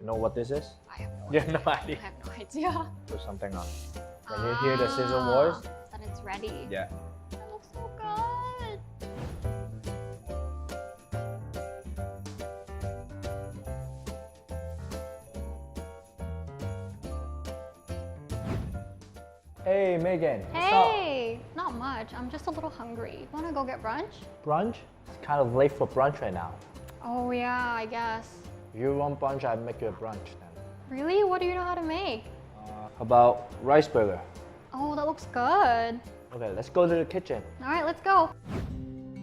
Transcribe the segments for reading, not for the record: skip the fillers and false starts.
You know what this is? I have no You idea. have no idea. I have no idea. Put something on. When you hear the sizzle voice, then it's ready. yeah. That looks so good. Hey Megan, what's up? Hey, not much. I'm just a little hungry. Wanna go get brunch? Brunch? It's kind of late for brunch right now. Oh yeah, I guess. If you want brunch, I'll make you a brunch then. Really? What do you know how to make? How about rice burger? Oh, that looks good. Okay, let's go to the kitchen. All right, let's go.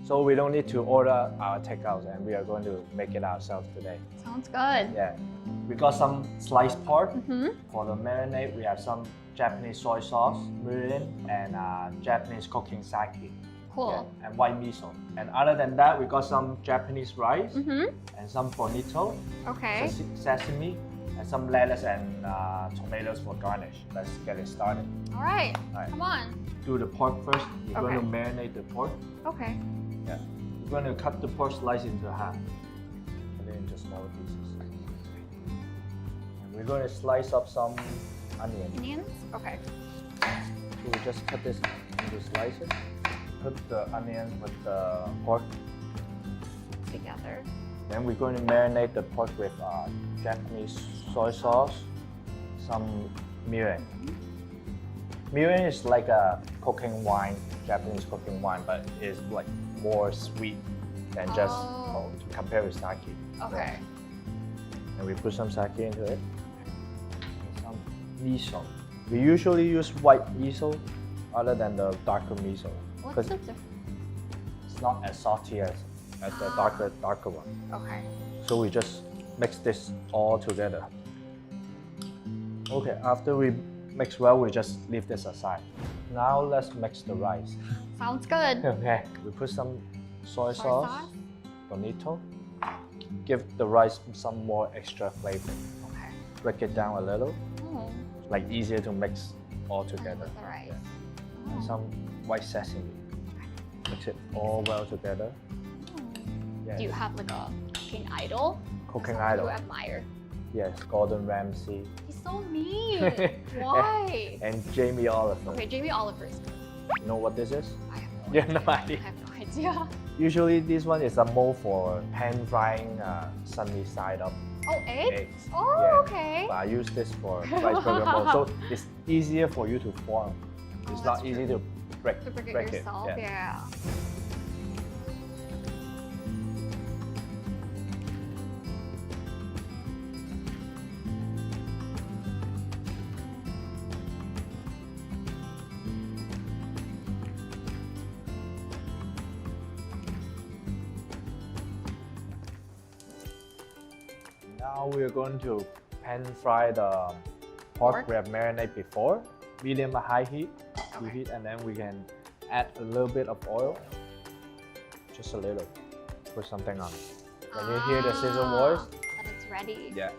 So we don't need to order our takeouts and we are going to make it ourselves today. Sounds good. Yeah. We got some sliced pork. Mm-hmm. For the marinade, we have some Japanese soy sauce, mirin, and Japanese cooking sake. Cool. Yeah, and white miso. And other than that, we got some Japanese rice Mm-hmm. and some bonito, Okay. sesame, and some lettuce and tomatoes for garnish. Let's get it started. All right. All right. Come on. Do the pork first. We're going Okay. to marinate the pork. Okay. Yeah. We're going to cut the pork slice into half. Put it into smaller pieces. And we're going to slice up some onion. Onions? Okay. So we just cut this into slices. Put the onions with the pork. Together. Then we're going to marinate the pork with Japanese soy sauce, some mirin. Mirin is like a cooking wine, Japanese cooking wine, but it's like more sweet than just to compare with sake. Okay. And we put some sake into it. And some miso. We usually use white miso other than the darker miso. What's the difference? It's not as salty as the darker one. Okay. So we just mix this all together. Okay, after we mix well, we just leave this aside. Now let's mix the rice. Sounds good. Okay, we put some soy sauce, sauce? bonito. Give the rice some more extra flavor. Okay. Break it down a little, Oh. like easier to mix all together. With the rice. Yeah. And some white sesame. Mix it all well together. Yeah. Do you have like a cooking idol? Cooking Someone idol? you admire? Yes, Gordon Ramsay. He's so mean. Why? And Jamie Oliver. Okay, Jamie Oliver's good. You know what this is? I have no You idea. have no idea. I have no idea. Usually this one is a mold for pan frying sunny side up Oh, eggs? eggs. Oh, Yeah. okay. But I use this for rice burger mold, so it's easier for you to form. It's that's not easy to break, To break it yourself, Yeah. yeah. Now we're going to pan fry the pork we have marinated before. Medium to high heat. We heat and then we can add a little bit of oil. Just a little. Put something on. When you hear the sizzle voice, Then it's ready. yeah.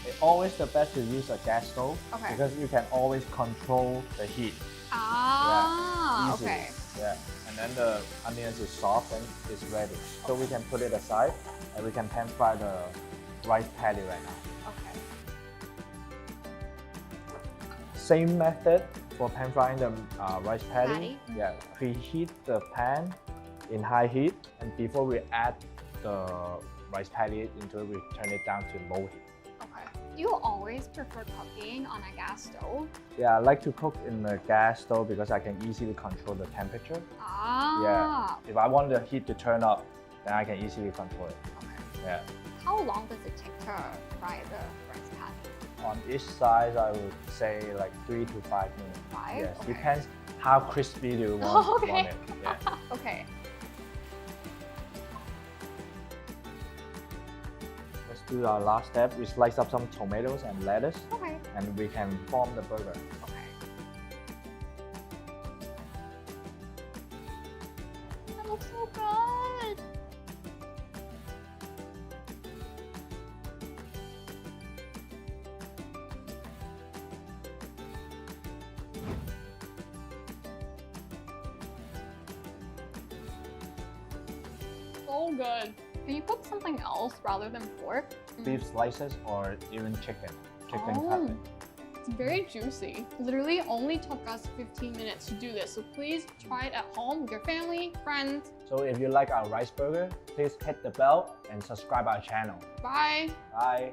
It's always the best to use a gas stove Okay. because you can always control the heat. Ah, easily. okay. Yeah. And then the onions is soft and it's ready. So we can put it aside and we can pan fry the rice patty right now. Okay. Same method for pan frying the rice patty. Patty? Yeah. Preheat the pan in high heat and before we add the rice patty into it, we turn it down to low heat. Okay. Do you always prefer cooking on a gas stove? Yeah, I like to cook in the gas stove because I can easily control the temperature. Ah. Yeah. If I want the heat to turn up, then I can easily control it. Okay. Yeah. How long does it take to fry the rice patty? On each side, I would say like 3 to 5 minutes. 5? Yes, Okay. depends how crispy do you want, Okay. want it. Yeah. Okay. Let's do our last step. We slice up some tomatoes and lettuce, Okay. and we can form the burger. Okay. That looks so good. so good. Can you cook something else rather than pork? Beef slices or even chicken Oh. cutlet. It's very juicy. Literally only took us 15 minutes to do this, so please try it at home with your family, friends. So if you like our rice burger, please hit the bell and subscribe our channel. Bye! Bye!